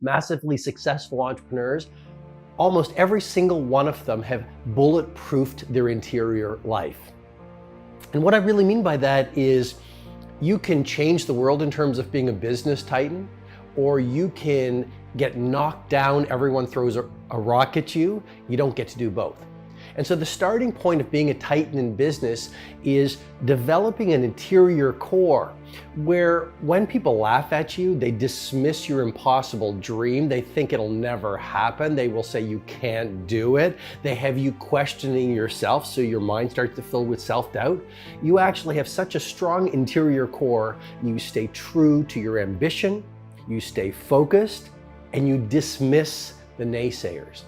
massively successful entrepreneurs, almost every single one of them have bulletproofed their interior life. And what I really mean by that is you can change the world in terms of being a business titan, or you can get knocked down, everyone throws a rock at you. You don't get to do both. And so the starting point of being a titan in business is developing an interior core where when people laugh at you, they dismiss your impossible dream. They think it'll never happen. They will say you can't do it. They have you questioning yourself, so your mind starts to fill with self-doubt. You actually have such a strong interior core. You stay true to your ambition, you stay focused, and you dismiss the naysayers.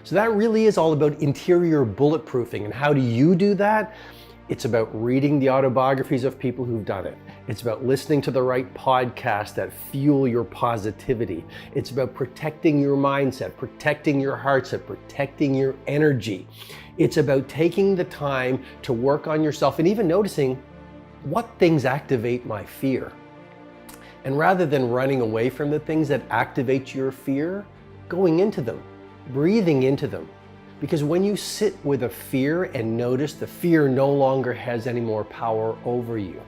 So that really is all about interior bulletproofing. And how do you do that? It's about reading the autobiographies of people who've done it. It's about listening to the right podcasts that fuel your positivity. It's about protecting your mindset, protecting your heart set, protecting your energy. It's about taking the time to work on yourself and even noticing what things activate my fear. And rather than running away from the things that activate your fear, going into them, breathing into them. Because when you sit with a fear and notice the fear no longer has any more power over you.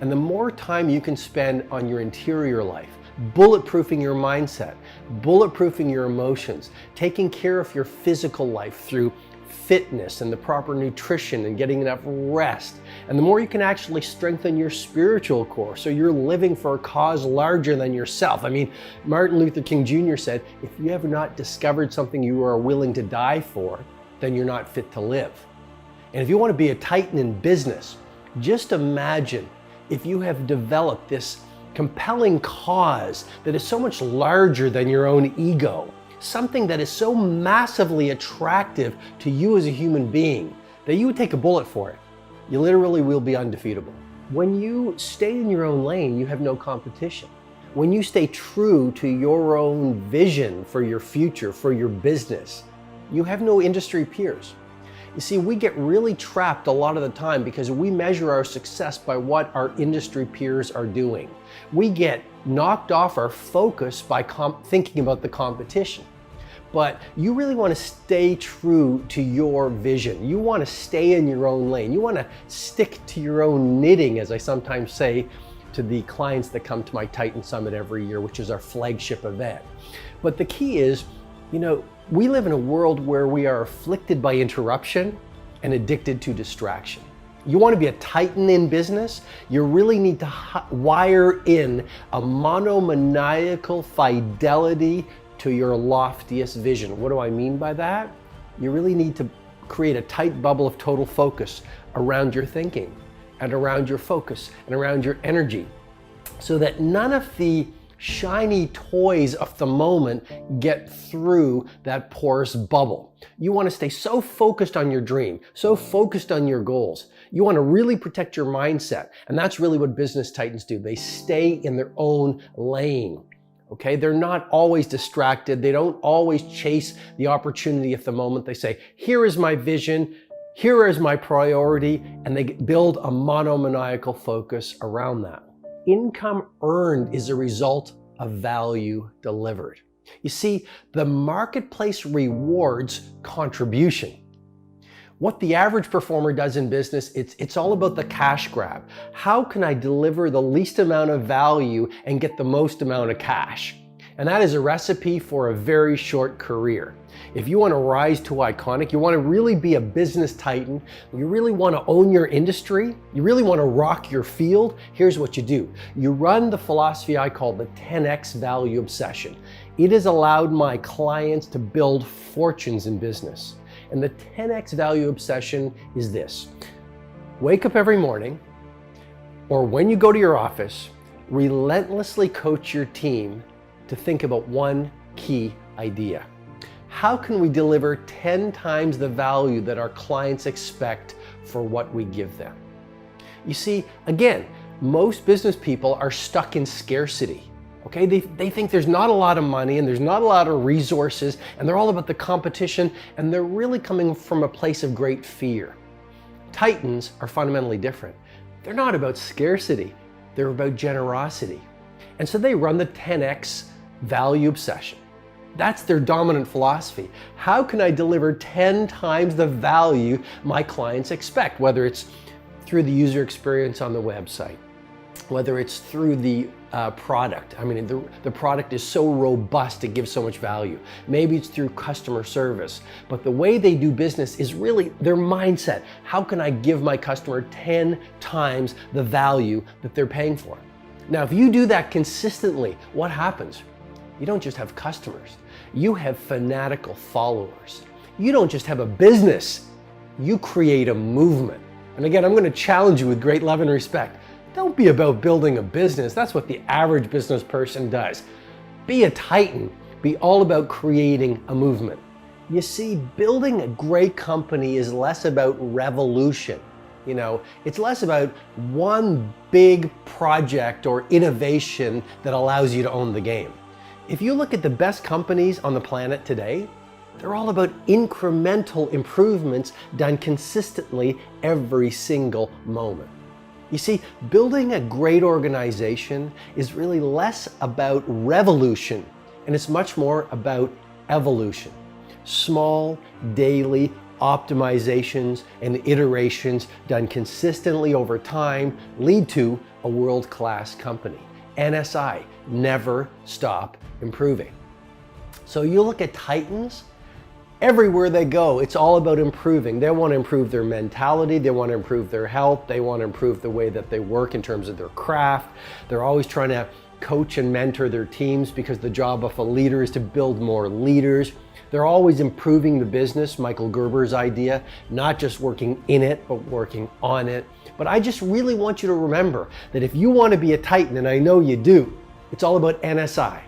And the more time you can spend on your interior life, bulletproofing your mindset, bulletproofing your emotions, taking care of your physical life through fitness and the proper nutrition and getting enough rest. And the more you can actually strengthen your spiritual core, so you're living for a cause larger than yourself. I mean, Martin Luther King Jr. said, if you have not discovered something you are willing to die for, then you're not fit to live. And if you want to be a titan in business, just imagine if you have developed this compelling cause that is so much larger than your own ego, something that is so massively attractive to you as a human being that you would take a bullet for it. You literally will be undefeatable. When you stay in your own lane, you have no competition. When you stay true to your own vision for your future, for your business, you have no industry peers. You see, we get really trapped a lot of the time because we measure our success by what our industry peers are doing. We get knocked off our focus by thinking about the competition. But you really want to stay true to your vision. You want to stay in your own lane. You want to stick to your own knitting, as I sometimes say to the clients that come to my Titan Summit every year, which is our flagship event. But the key is, we live in a world where we are afflicted by interruption and addicted to distraction. You want to be a titan in business, you really need to wire in a monomaniacal fidelity to your loftiest vision. What do I mean by that? You really need to create a tight bubble of total focus around your thinking and around your focus and around your energy, so that none of the shiny toys of the moment get through that porous bubble. You want to stay so focused on your dream, so focused on your goals. You want to really protect your mindset. And that's really what business titans do. They stay in their own lane. Okay, they're not always distracted. They don't always chase the opportunity at the moment. They say, here is my vision, here is my priority, and they build a monomaniacal focus around that. Income earned is a result of value delivered. You see, the marketplace rewards contribution. What the average performer does in business, it's all about the cash grab. How can I deliver the least amount of value and get the most amount of cash? And that is a recipe for a very short career. If you want to rise to iconic, you want to really be a business titan, you really want to own your industry, you really want to rock your field, here's what you do. You run the philosophy I call the 10x value obsession. It has allowed my clients to build fortunes in business. And the 10x value obsession is this. Wake up every morning, or when you go to your office, relentlessly coach your team to think about one key idea. How can we deliver 10 times the value that our clients expect for what we give them? You see, again, most business people are stuck in scarcity. Okay, they think there's not a lot of money and there's not a lot of resources, and they're all about the competition, and they're really coming from a place of great fear. Titans are fundamentally different. They're not about scarcity, they're about generosity. And so they run the 10x value obsession. That's their dominant philosophy. How can I deliver 10 times the value my clients expect, whether it's through the user experience on the website, whether it's through the product. I mean, the product is so robust, it gives so much value. Maybe it's through customer service, but the way they do business is really their mindset. How can I give my customer 10 times the value that they're paying for? Now, if you do that consistently, what happens? You don't just have customers, you have fanatical followers. You don't just have a business, you create a movement. And again, I'm going to challenge you with great love and respect. Don't be about building a business. That's what the average business person does. Be a titan. Be all about creating a movement. You see, building a great company is less about revolution. It's less about one big project or innovation that allows you to own the game. If you look at the best companies on the planet today, they're all about incremental improvements done consistently every single moment. You see, building a great organization is really less about revolution, and it's much more about evolution. Small, daily optimizations and iterations done consistently over time lead to a world-class company. NSI, never stop improving. So you look at titans, everywhere they go, it's all about improving. They want to improve their mentality, they want to improve their health, they want to improve the way that they work in terms of their craft. They're always trying to coach and mentor their teams because the job of a leader is to build more leaders. They're always improving the business, Michael Gerber's idea, not just working in it, but working on it. But I just really want you to remember that if you want to be a titan, and I know you do, it's all about NSI.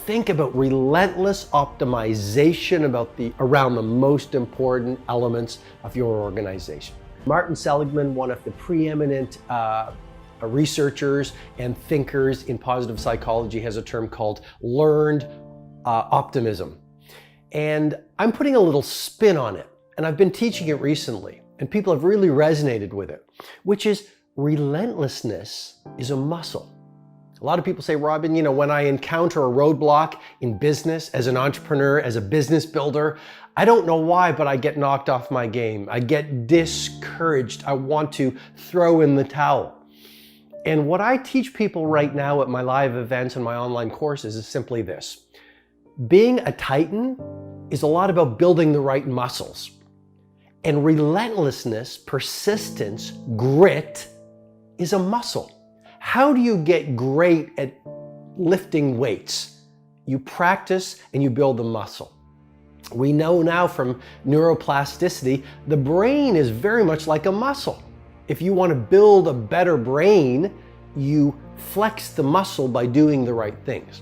Think about relentless optimization around the most important elements of your organization. Martin Seligman, one of the preeminent researchers and thinkers in positive psychology, has a term called learned optimism. And I'm putting a little spin on it, and I've been teaching it recently, and people have really resonated with it, which is relentlessness is a muscle. A lot of people say, Robin, when I encounter a roadblock in business, as an entrepreneur, as a business builder, I don't know why, but I get knocked off my game. I get discouraged. I want to throw in the towel. And what I teach people right now at my live events and my online courses is simply this. Being a titan is a lot about building the right muscles. And relentlessness, persistence, grit is a muscle. How do you get great at lifting weights? You practice and you build the muscle. We know now from neuroplasticity, the brain is very much like a muscle. If you want to build a better brain, you flex the muscle by doing the right things.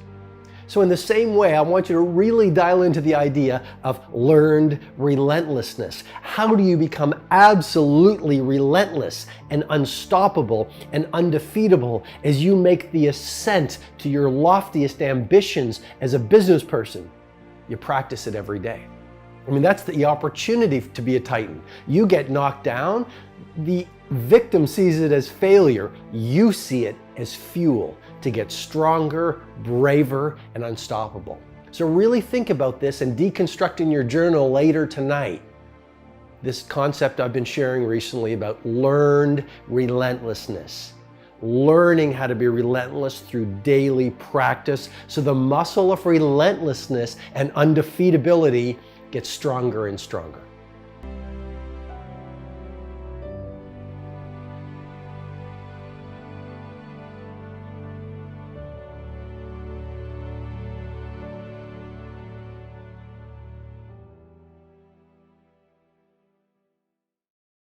So in the same way, I want you to really dial into the idea of learned relentlessness. How do you become absolutely relentless and unstoppable and undefeatable as you make the ascent to your loftiest ambitions as a business person? You practice it every day. I mean, that's the opportunity to be a titan. You get knocked down, the victim sees it as failure. You see it as fuel to get stronger, braver, and unstoppable. So really think about this and deconstruct in your journal later tonight this concept I've been sharing recently about learned relentlessness. Learning how to be relentless through daily practice so the muscle of relentlessness and undefeatability gets stronger and stronger.